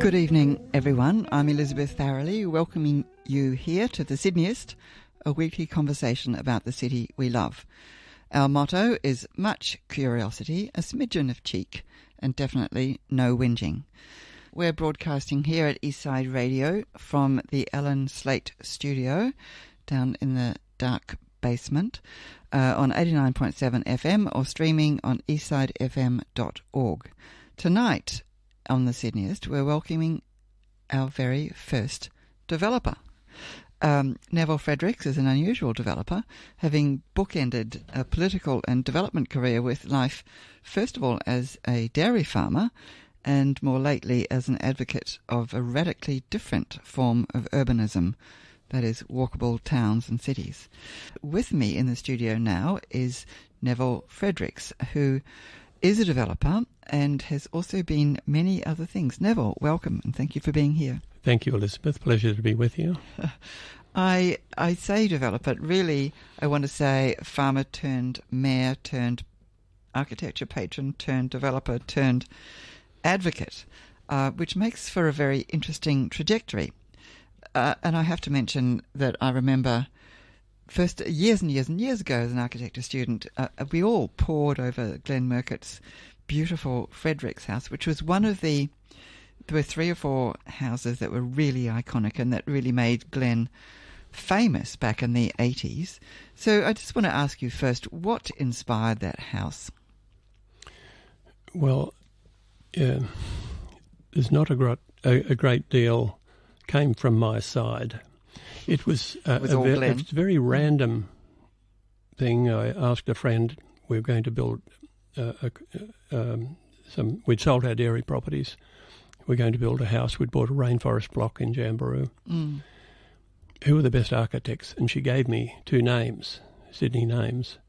Good evening, everyone. I'm Elizabeth Farrelly, welcoming you here to The Sydneyist, a weekly conversation about the city we love. Our motto is much curiosity, a smidgen of cheek, and definitely no whinging. We're broadcasting here at Eastside Radio from the Ellen Slate studio down in the dark basement on 89.7 FM or streaming on eastsidefm.org. Tonight on The Sydneyist, we're welcoming our very first developer. Neville Fredericks is an unusual developer, having bookended a political and development career with life, first of all as a dairy farmer, and more lately as an advocate of a radically different form of urbanism, that is, walkable towns and cities. With me in the studio now is Neville Fredericks, who is a developer and has also been many other things. Neville, welcome, and thank you for being here. Thank you, Elizabeth. Pleasure to be with you. I say developer, but really I want to say farmer turned mayor turned architecture patron turned developer turned advocate, which makes for a very interesting trajectory. And I have to mention that I remember first years and years and years ago as an architecture student, we all pored over Glenn Murcutt's beautiful Fredericks house, which was one of there were 3 or 4 houses that were really iconic and that really made Glenn famous back in the 80s. So I just want to ask you first, what inspired that house? Well, there's not a great deal came from my side. It was a very random thing. I asked a friend, we were going to build we'd sold our dairy properties. We're going to build a house. We'd bought a rainforest block in Jamberoo. Who were the best architects? And she gave me 2 names, Sydney names.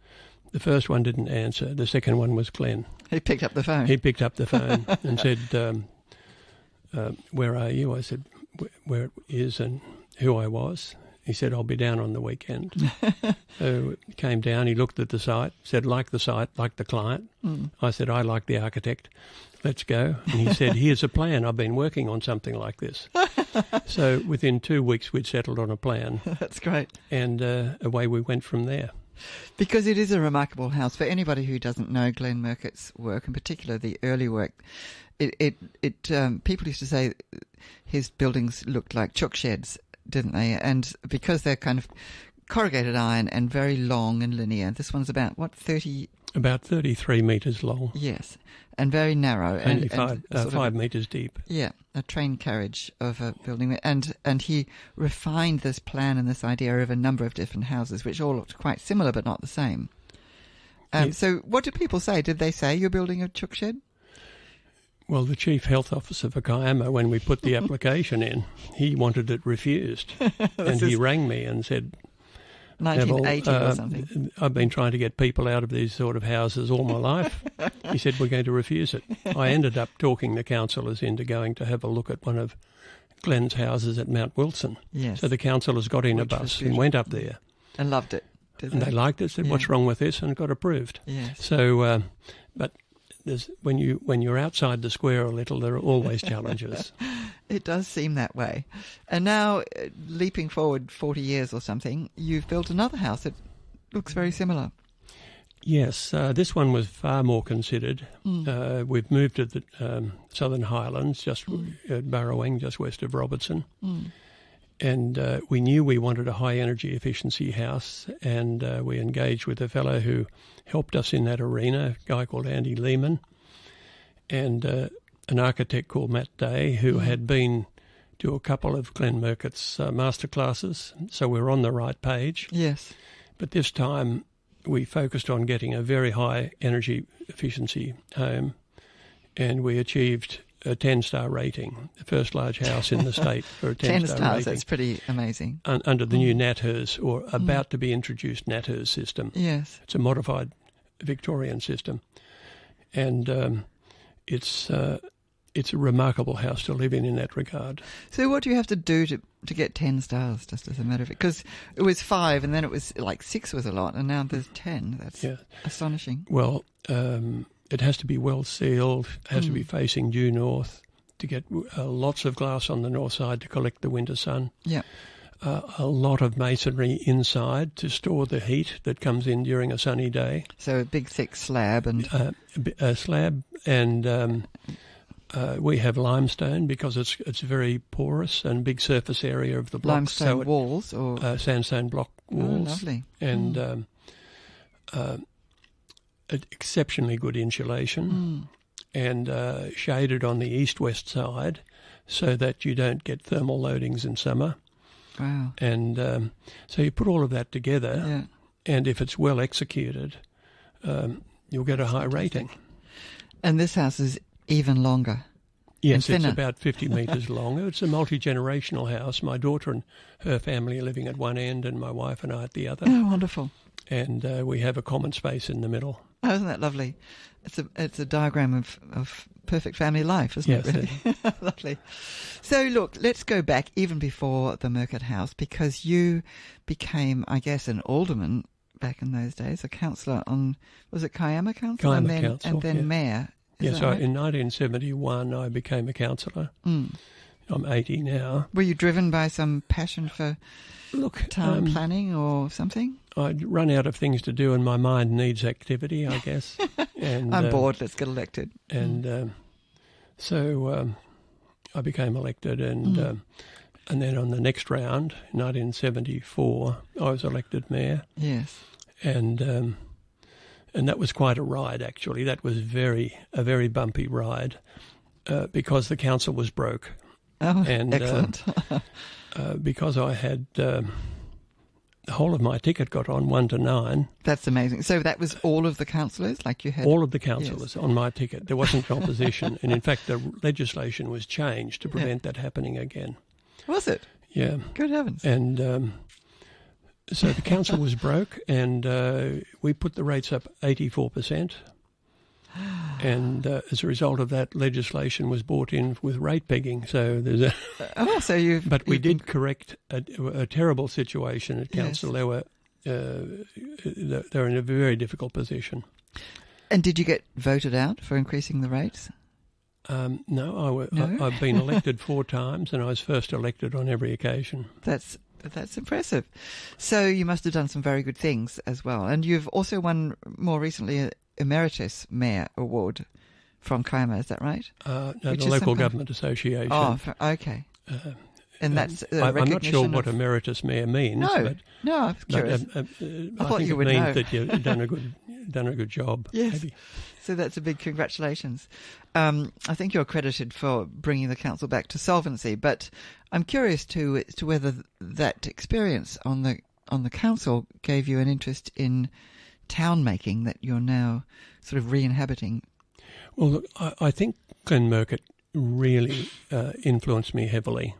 The first one didn't answer. The second one was Glenn. He picked up the phone. He picked up the phone and said, where are you? I said, where it is and who I was. He said, I'll be down on the weekend. So he came down, he looked at the site, said, like the site, like the client. I said, I like the architect. Let's go. And he said, here's a plan. I've been working on something like this. So within 2 weeks, we'd settled on a plan. That's great. And away we went from there. Because it is a remarkable house. For anybody who doesn't know Glenn Murcutt's work, in particular the early work, people used to say his buildings looked like chook sheds, didn't they? And because they're kind of corrugated iron and very long and linear, this one's about, what, 30? About 33 metres long. Yes, and very narrow. Only 5 metres deep. Yeah, a train carriage of a building. And he refined this plan and this idea of a number of different houses, which all looked quite similar but not the same. So what did people say? Did they say you're building a chook shed? Well, the Chief Health Officer for Kiama, when we put the application in, he wanted it refused. And he rang me and said, 1980 or something. I've been trying to get people out of these sort of houses all my life. He said, we're going to refuse it. I ended up talking the councillors into going to have a look at one of Glenn's houses at Mount Wilson. Yes. So the councillors got in a bus and went up there. And loved it. And they liked it, said, what's wrong with this? And it got approved. Yes. So, but when you're outside the square a little, there are always challenges. It does seem that way. And now, leaping forward 40 years or something, you've built another house that looks very similar. Yes, this one was far more considered. We've moved to the Southern Highlands, just at Burrowing, just west of Robertson. And we knew we wanted a high-energy efficiency house, and we engaged with a fellow who helped us in that arena, a guy called Andy Lehman, and an architect called Matt Day, who had been to a couple of Glenn Murcutt's masterclasses, so we were on the right page. Yes. But this time we focused on getting a very high energy efficiency home, and we achieved a 10-star rating, the first large house in the state for a 10-star 10 stars, rating. that's pretty amazing. Under the new NatHERS, or about to be introduced NatHERS system. Yes. It's a modified Victorian system. And it's a remarkable house to live in that regard. So what do you have to do to get 10 stars, just as a matter of fact? Because it was 5 and then it was like 6 was a lot, and now there's 10. That's astonishing. Well, it has to be well sealed, it has to be facing due north, to get lots of glass on the north side to collect the winter sun. Yeah. A lot of masonry inside to store the heat that comes in during a sunny day. So a big thick slab and a slab, and we have limestone because it's very porous and big surface area of the block. Limestone walls or sandstone block walls. Oh, lovely. And exceptionally good insulation, and shaded on the east-west side so that you don't get thermal loadings in summer. Wow. And so you put all of that together, and if it's well executed, you'll get a high rating. And this house is even longer. Yes, it's about 50 metres long. It's a multi-generational house. My daughter and her family are living at one end and my wife and I at the other. Oh, wonderful. And we have a common space in the middle. Oh, isn't that lovely? It's a diagram of perfect family life, isn't it, really? Lovely. So, look, let's go back even before the Murcutt House, because you became, I guess, an alderman back in those days, a councillor on, was it Kiama Council? Kiama Council, and then mayor. Yes, right? In 1971 I became a councillor. I'm 80 now. Were you driven by some passion for town planning or something? I'd run out of things to do and my mind needs activity, I guess. And I'm bored, let's get elected. And so I became elected, and then on the next round, 1974, I was elected mayor. Yes. And that was quite a ride, actually. That was a very bumpy ride because the council was broke. Oh, and, excellent. Because I had the whole of my ticket got on 1 to 9. That's amazing. So that was all of the councillors? Like you had all of the councillors on my ticket. There wasn't opposition. And in fact, the legislation was changed to prevent that happening again. Was it? Yeah. Good heavens. And so the council was broke, and we put the rates up 84%. And as a result of that, legislation was brought in with rate pegging. So there's a But we did correct a terrible situation at council. Yes. They were in a very difficult position. And did you get voted out for increasing the rates? No, I've been elected 4 times, and I was first elected on every occasion. That's impressive. So you must have done some very good things as well. And you've also won more recently a Emeritus Mayor Award from Kiama, is that right? No, the Local Government Association. Oh, okay. And that's I'm not sure what Emeritus Mayor means. No, I'm curious. I thought think you would it means know. that you've done a good job. Yes. Maybe. So that's a big congratulations. I think you're credited for bringing the council back to solvency, but I'm curious as to whether that experience on the council gave you an interest in town making that you're now sort of re-inhabiting. Well, look, I think Glen Murcutt really influenced me heavily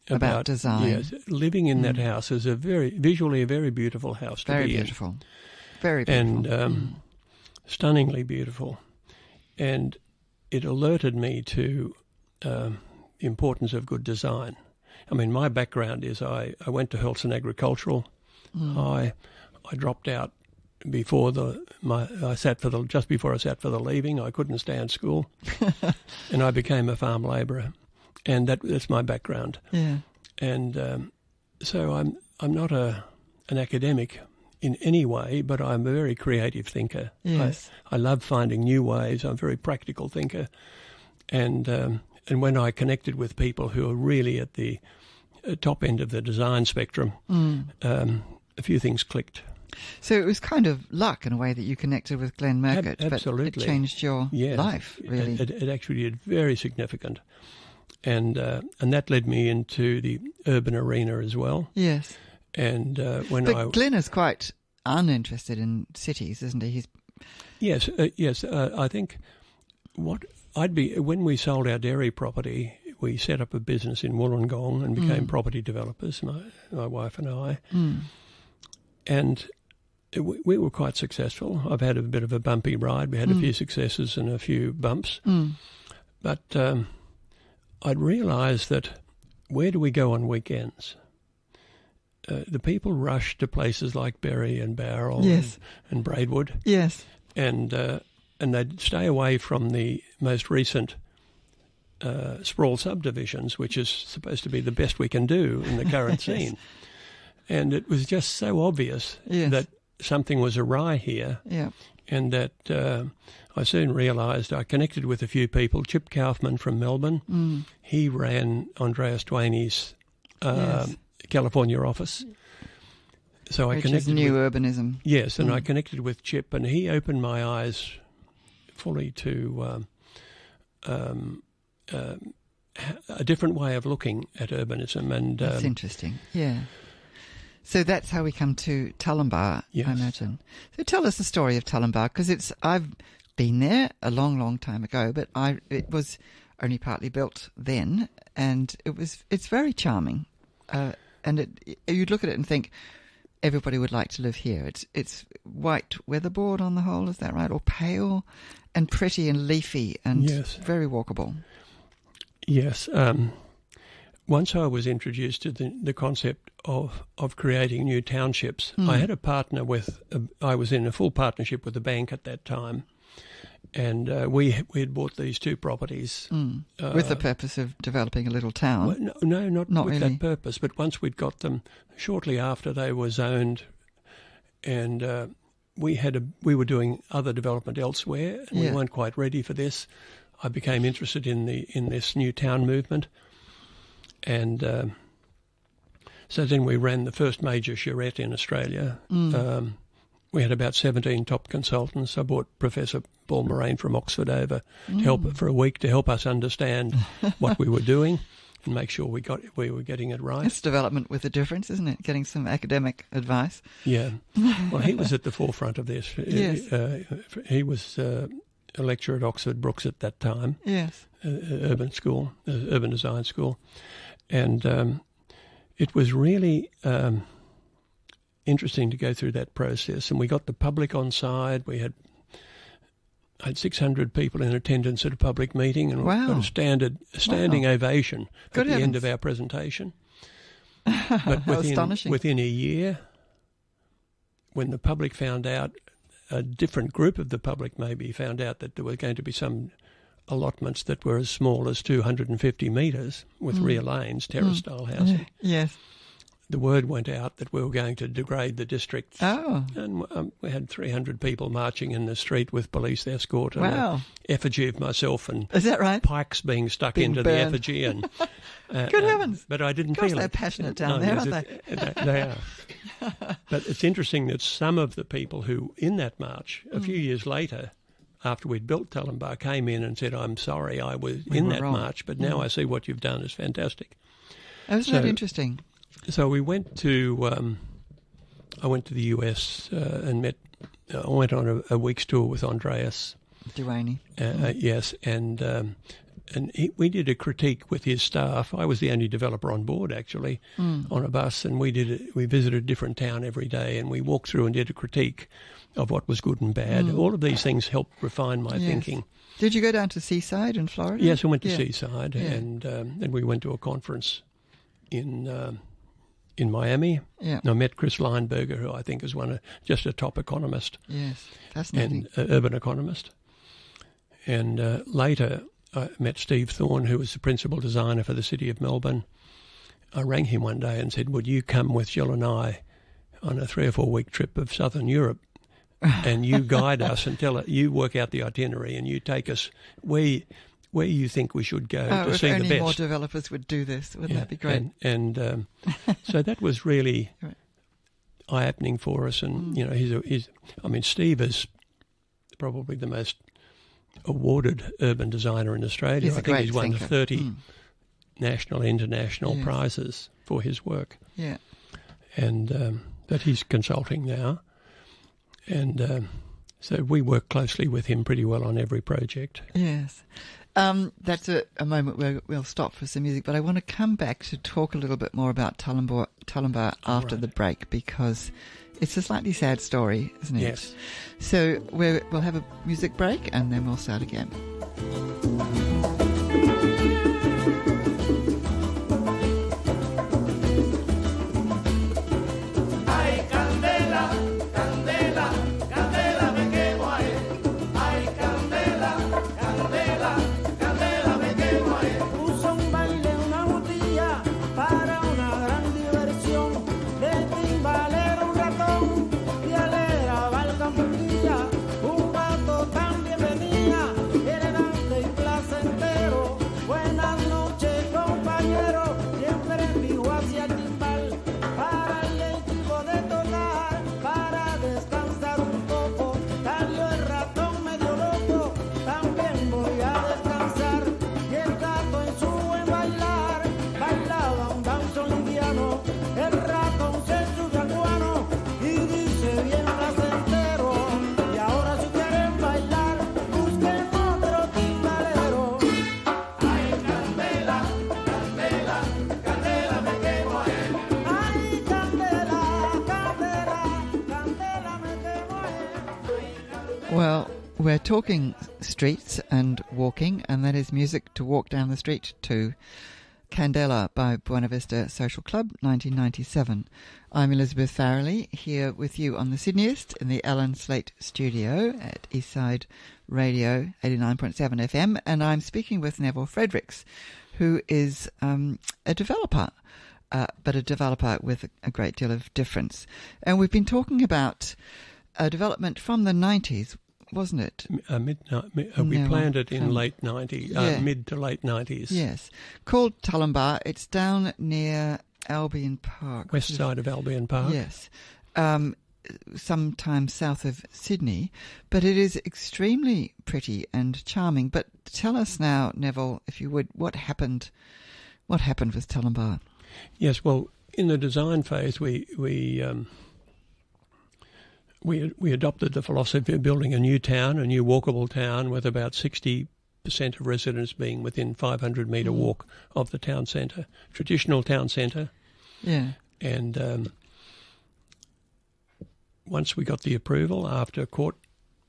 about design. Yes, living in that house is visually a very beautiful house to very be beautiful. in. Very beautiful. And stunningly beautiful. And it alerted me to the importance of good design. I mean, my background is I went to Hurlston Agricultural. I dropped out before just before I sat for the leaving. I couldn't stand school, and I became a farm labourer, and that's my background. Yeah. And so I'm not an academic in any way, but I'm a very creative thinker. Yes. I love finding new ways. I'm a very practical thinker, and when I connected with people who are really at the top end of the design spectrum, a few things clicked. So it was kind of luck in a way that you connected with Glen Murcutt, absolutely. But it changed your life, really. It actually did, very significant. And that led me into the urban arena as well. Yes. And Glen is quite uninterested in cities, isn't he? Yes. I think when we sold our dairy property, we set up a business in Wollongong and became property developers, my wife and I. And we were quite successful. I've had a bit of a bumpy ride. We had a few successes and a few bumps. But I'd realised that where do we go on weekends? The people rush to places like Berry and Bowral and Braidwood. Yes. And they'd stay away from the most recent sprawl subdivisions, which is supposed to be the best we can do in the current scene. And it was just so obvious that something was awry here, and that I soon realised. I connected with a few people. Chip Kaufman from Melbourne, he ran Andreas Twainey's California office. So Which is new urbanism. Yes, and I connected with Chip, and he opened my eyes fully to a different way of looking at urbanism. And that's interesting, So that's how we come to Tallumbah, I imagine. So tell us the story of Tallumbah, because I've been there a long, long time ago, but it was only partly built then, and it's very charming. And you'd look at it and think, everybody would like to live here. It's white weatherboard on the whole, is that right? Or pale and pretty and leafy and very walkable. Yes. Once I was introduced to the concept of creating new townships, I had a partner I was in a full partnership with a bank at that time, and we had bought these two properties. With the purpose of developing a little town? Well, no, not with really. That purpose, but once we'd got them, shortly after they were zoned, and we were doing other development elsewhere, and we weren't quite ready for this. I became interested in this new town movement, and so then we ran the first major charrette in Australia. We had about 17 top consultants. I brought Professor Paul Moraine from Oxford over to help for a week to help us understand what we were doing and make sure we were getting it right. It's development with a difference, isn't it? Getting some academic advice. Yeah. Well, he was at the forefront of this. Yes. He was a lecturer at Oxford Brookes at that time. Yes. Urban design school. And it was really interesting to go through that process. And we got the public on side. We had 600 people in attendance at a public meeting, and we got a standing ovation at the end of our presentation. But within a year, when the public found out, a different group of the public maybe found out that there were going to be some allotments that were as small as 250 metres with rear lanes, terrace-style housing. Yes. The word went out that we were going to degrade the district. Oh. And we had 300 people marching in the street with police escort and an effigy of myself, and is that right? Pikes being stuck into the effigy. And good heavens. But I didn't feel it. They're passionate down there, aren't they? They are. But it's interesting that some of the people who, in that march, a few years later, after we'd built Tallumbah, came in and said, "I'm sorry I was in that march, but now I see what you've done is fantastic." Isn't that interesting? So we went to, I went to the US and met, I went on a week's tour with Andreas. Duaney. Yes, and we did a critique with his staff. I was the only developer on board, actually, on a bus, and we visited a different town every day, and we walked through and did a critique of what was good and bad. All of these things helped refine my thinking. Did you go down to Seaside in Florida? Yes, I went to Seaside, and we went to a conference in Miami. Yeah. And I met Chris Leinberger, who I think is just a top economist. Yes, fascinating. And urban economist. And later I met Steve Thorne, who was the principal designer for the City of Melbourne. I rang him one day and said, "Would you come with Jill and I on a 3 or 4 week trip of Southern Europe, and you guide us and you work out the itinerary and you take us where you think we should go to see the best." If only more developers would do this, wouldn't that be great? And so that was really eye-opening for us. And Steve is probably the most awarded urban designer in Australia. I think he's won 30 national and international prizes for his work. Yeah, and but he's consulting now, and so we work closely with him pretty well on every project. Yes. That's a moment where we'll stop for some music, but I want to come back to talk a little bit more about Tallumbah after the break, because it's a slightly sad story, isn't it? Yes. So we'll have a music break and then we'll start again. talking streets and walking, and that is music to walk down the street to. Candela by Buena Vista Social Club, 1997. I'm Elizabeth Farrelly, here with you on the Sydneyist in the Alan Slate studio at Eastside Radio 89.7 FM, and I'm speaking with Neville Fredericks, who is a developer, but a developer with a great deal of difference. And we've been talking about a development from the 90s, wasn't it? We planned it in late 90s, mid to late 90s. Yes. Called Tullambar. It's down near Albion Park. West side of Albion Park. Yes. Sometime south of Sydney. But it is extremely pretty and charming. But tell us now, Neville, if you would, what happened with Tullambar? Yes, well, in the design phase, we adopted the philosophy of building a new town, a new walkable town, with about 60% of residents being within 500-metre walk of the town centre, traditional town centre. Yeah. And once we got the approval after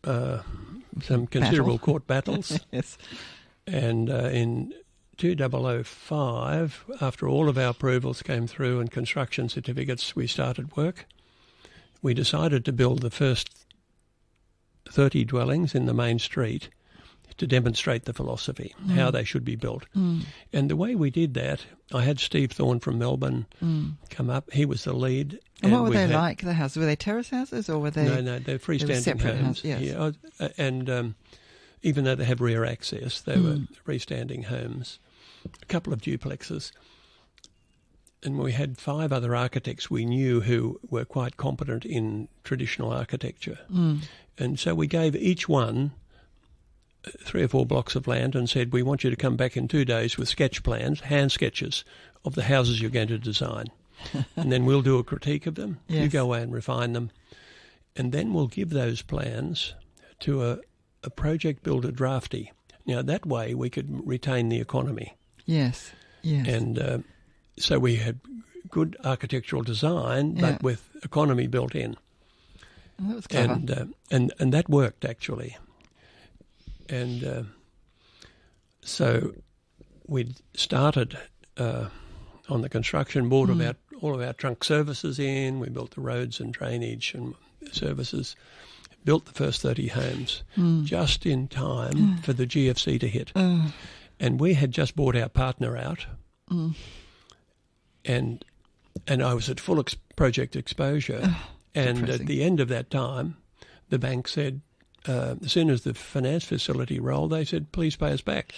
some considerable court battles, yes. And in 2005, after all of our approvals came through and construction certificates, we started work. We decided to build the first 30 dwellings in the main street to demonstrate the philosophy, how they should be built. And the way we did that, I had Steve Thorne from Melbourne come up. He was the lead. And what were they like, the houses? Were they terrace houses or were they... No, they're freestanding homes. Yes. Yeah, and even though they have rear access, they were freestanding homes, a couple of duplexes. And we had 5 other architects we knew who were quite competent in traditional architecture. And so we gave each one 3 or 4 blocks of land and said, we want you to come back in 2 days with sketch plans, hand sketches of the houses you're going to design. And then we'll do a critique of them. Yes. You go away and refine them. And then we'll give those plans to a project builder draftee. Now, that way we could retain the economy. Yes, yes. And... so we had good architectural design, but with economy built in. That was clever. And that worked, actually. And so we'd started on the construction board about all of our trunk services in. We built the roads and drainage and services, built the first 30 homes just in time for the GFC to hit. And we had just bought our partner out. And I was at full project exposure. And depressing. At the end of that time, the bank said, as soon as the finance facility rolled, they said, please pay us back.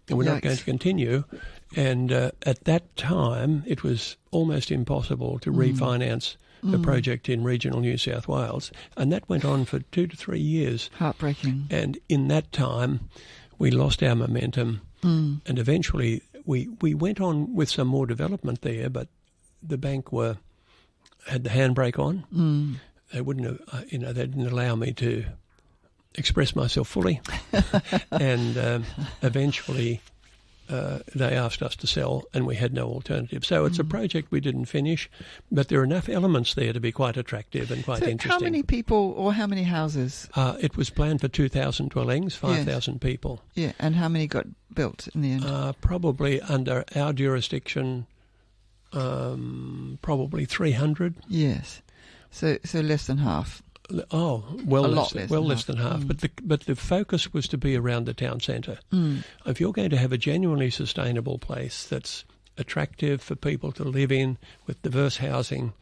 And we're not going to continue. And at that time, it was almost impossible to refinance a project in regional New South Wales. And that went on for 2 to 3 years. Heartbreaking. And in that time, we lost our momentum. And eventually... We went on with some more development there, but the bank had the handbrake on. They wouldn't have, they didn't allow me to express myself fully, and eventually they asked us to sell, and we had no alternative. So it's a project we didn't finish, but there are enough elements there to be quite attractive and quite interesting. How many people or how many houses? It was planned for 2,000 dwellings, 5,000 people. Yeah, and how many got built in the end? Probably under our jurisdiction, probably 300. Yes, so less than half. Oh, well, less than half. But the focus was to be around the town centre. If you're going to have a genuinely sustainable place that's attractive for people to live in with diverse housing,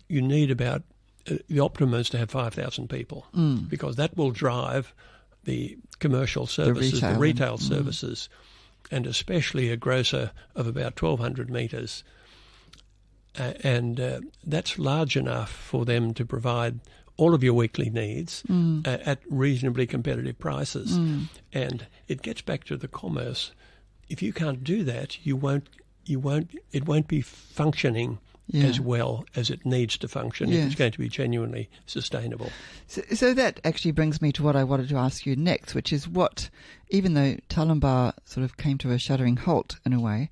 you need about the optimum is to have 5,000 people because that will drive the commercial services, the retail services, and especially a grocer of about 1,200 metres. And that's large enough for them to provide all of your weekly needs at reasonably competitive prices. And it gets back to the commerce. If you can't do that, it won't be functioning as well as it needs to function if it's going to be genuinely sustainable. So that actually brings me to what I wanted to ask you next, which is what, even though Tullambar sort of came to a shuddering halt in a way,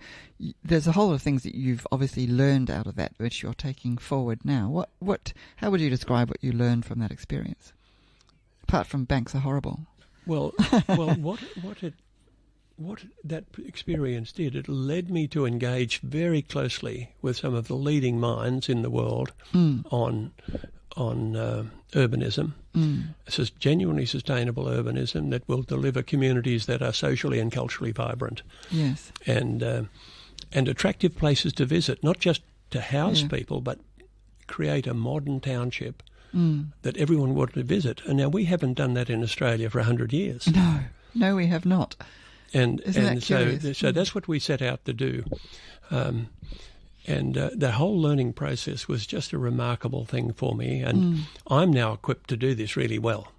there's a whole lot of things that you've obviously learned out of that, which you're taking forward now. How would you describe what you learned from that experience? apart from banks are horrible. Well, what that experience did, it led me to engage very closely with some of the leading minds in the world on urbanism. It's a genuinely sustainable urbanism that will deliver communities that are socially and culturally vibrant. Yes. And attractive places to visit, not just to house people, but create a modern township that everyone wanted to visit. And now we haven't done that in Australia for 100 years. No, we have not. So that's what we set out to do. The whole learning process was just a remarkable thing for me. And I'm now equipped to do this really well.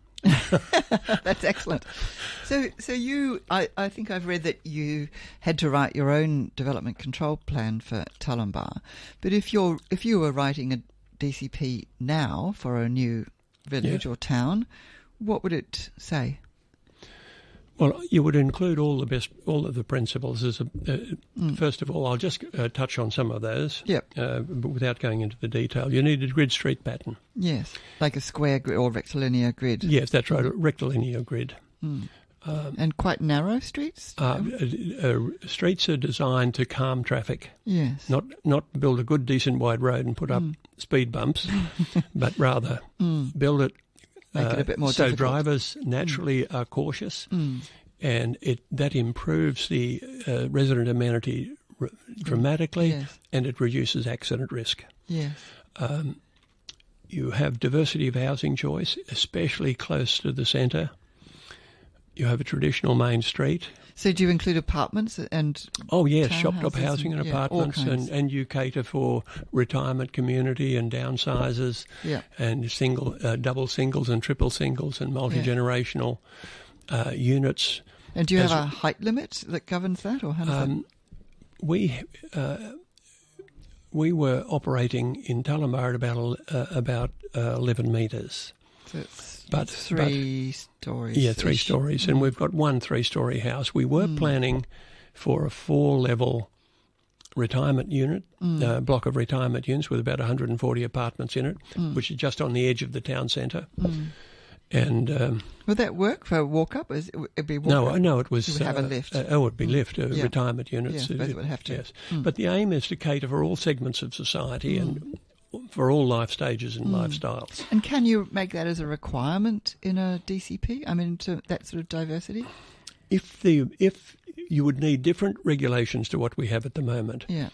That's excellent. So I think I've read that you had to write your own development control plan for Talumbar. But if you were writing a DCP now for a new village or town, what would it say? Well, you would include all of the principles. First of all, I'll just touch on some of those. But without going into the detail, you need a grid street pattern. Yes, like a square grid or rectilinear grid. Yes, that's right, a rectilinear grid. And quite narrow streets. Streets are designed to calm traffic. Yes, not build a good, decent, wide road and put up speed bumps, but rather build it. Make it a bit more so difficult. Drivers naturally are cautious, and that improves the resident amenity dramatically, and it reduces accident risk. Yes. You have diversity of housing choice, especially close to the centre. You have a traditional main street. So do you include apartments and shop top housing and apartments, and you cater for retirement community and downsizers, and double singles and triple singles and multi-generational units. And do you have a height limit that governs that, or how does that? We were operating in Talumbar at about 11 metres. So it's 3 stories. Yeah, 3 stories. And we've got one 3-story house. We were planning for a 4-level retirement unit, block of retirement units with about 140 apartments in it, which is just on the edge of the town centre. And would that work for walk-up? It'd be walk-up? No, it was... You would have a lift. It would be lift, retirement units. Yeah, both would have to. Yes. But the aim is to cater for all segments of society and for all life stages and lifestyles. And can you make that as a requirement in a DCP? I mean, to that sort of diversity? If you would need different regulations to what we have at the moment. Yeah.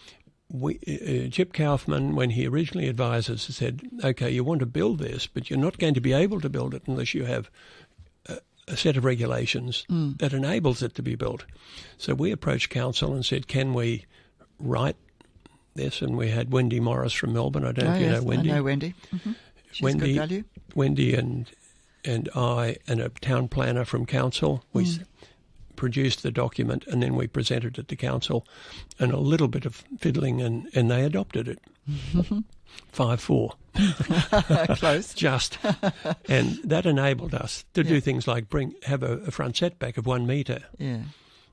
Chip Kaufman, when he originally advised us, said, okay, you want to build this, but you're not going to be able to build it unless you have a set of regulations that enables it to be built. So we approached council and said, can we write this? And we had Wendy Morris from Melbourne. I don't know if you know Wendy. I know Wendy. Mm-hmm. She's good value. Wendy and I and a town planner from council, we produced the document and then we presented it to council, and a little bit of fiddling and they adopted it. 5-4. Close. Just. And that enabled us to do things like have a front setback of 1 metre. Yeah.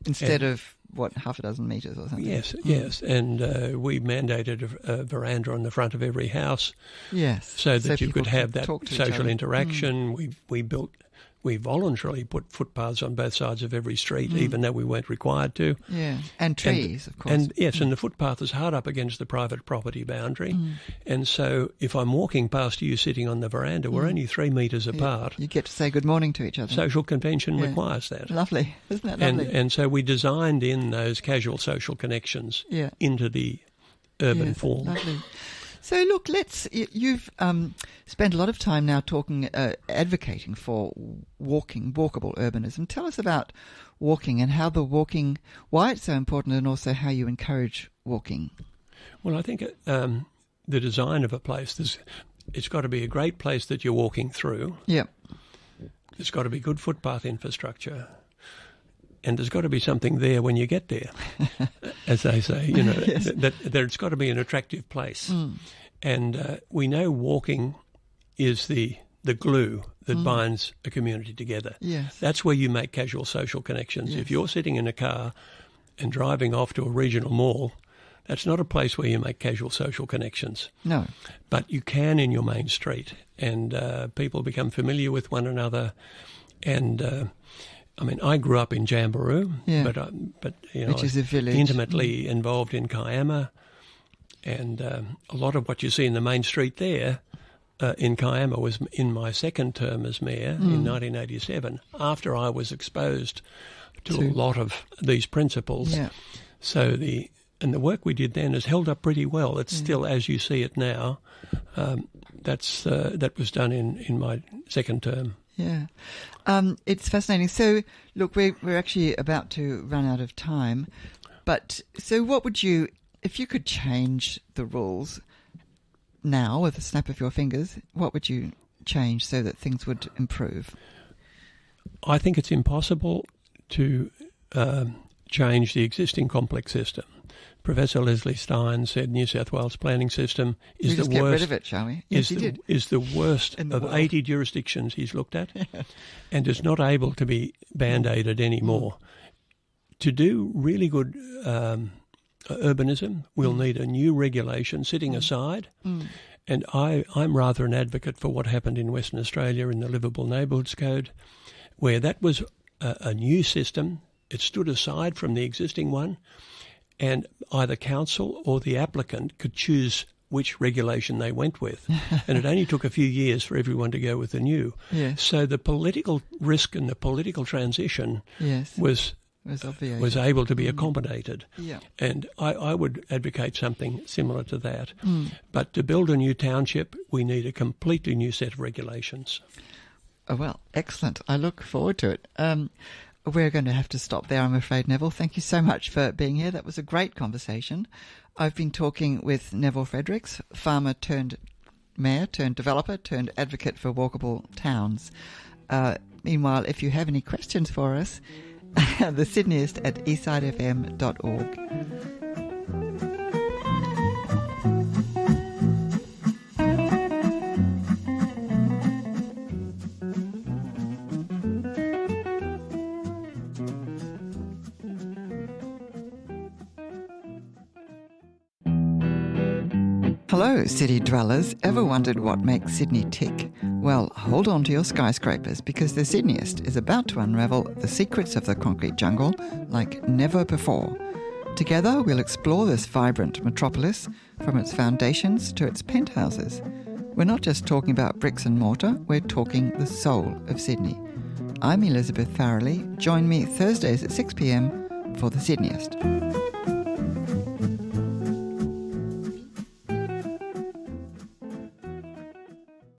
Instead of, half a dozen metres or something? Yes, yes. And we mandated a veranda on the front of every house. Yes. So that you could have that social interaction. We voluntarily put footpaths on both sides of every street, even though we weren't required to. Yeah, and trees, of course. And yes, and the footpath is hard up against the private property boundary. And so if I'm walking past you sitting on the veranda, we're only 3 metres apart. You get to say good morning to each other. Social convention requires that. Lovely. Isn't that lovely? And so we designed in those casual social connections into the urban form. Lovely. So look, you've spent a lot of time now advocating for walkable urbanism. Tell us about walking and why it's so important, and also how you encourage walking. Well, I think the design of a place, it's got to be a great place that you're walking through. Yeah. There's got to be good footpath infrastructure. And there's got to be something there when you get there, as they say, that it's got to be an attractive place. And we know walking is the glue that binds a community together. Yes. That's where you make casual social connections. Yes. If you're sitting in a car and driving off to a regional mall, That's not a place where you make casual social connections. No. But you can in your main street, and people become familiar with one another. And I mean, I grew up in Jamberoo, but which is a village, intimately involved in Kiama, and a lot of what you see in the main street there in Kiama was in my second term as mayor in 1987. After I was exposed to a lot of these principles, so the work we did then has held up pretty well. It's still as you see it now. That was done in my second term. Yeah. It's fascinating. So, look, we're actually about to run out of time. But so what would you, if you could change the rules now with a snap of your fingers, what would you change so that things would improve? I think it's impossible to change the existing complex system. Professor Leslie Stein said New South Wales planning system is the worst. Get rid of it, shall we? Yes, he did. Is the worst of 80 jurisdictions he's looked at, and is not able to be band-aided anymore. To do really good urbanism, we'll need a new regulation sitting aside. And I'm rather an advocate for what happened in Western Australia in the Livable Neighbourhoods Code, where that was a new system. It stood aside from the existing one, and either council or the applicant could choose which regulation they went with. And it only took a few years for everyone to go with the new. Yes. So the political risk and the political transition was able to be accommodated. Yeah. And I would advocate something similar to that. But to build a new township, we need a completely new set of regulations. Oh, well, excellent. I look forward to it. We're going to have to stop there, I'm afraid, Neville. Thank you so much for being here. That was a great conversation. I've been talking with Neville Fredericks, farmer turned mayor turned developer turned advocate for walkable towns. Meanwhile, if you have any questions for us, the Sydneyist at eastsidefm.org. Hello, city dwellers. Ever wondered what makes Sydney tick? Well, hold on to your skyscrapers because the Sydneyist is about to unravel the secrets of the concrete jungle like never before. Together, we'll explore this vibrant metropolis from its foundations to its penthouses. We're not just talking about bricks and mortar, we're talking the soul of Sydney. I'm Elizabeth Farrelly. Join me Thursdays at 6 p.m. for the Sydneyist.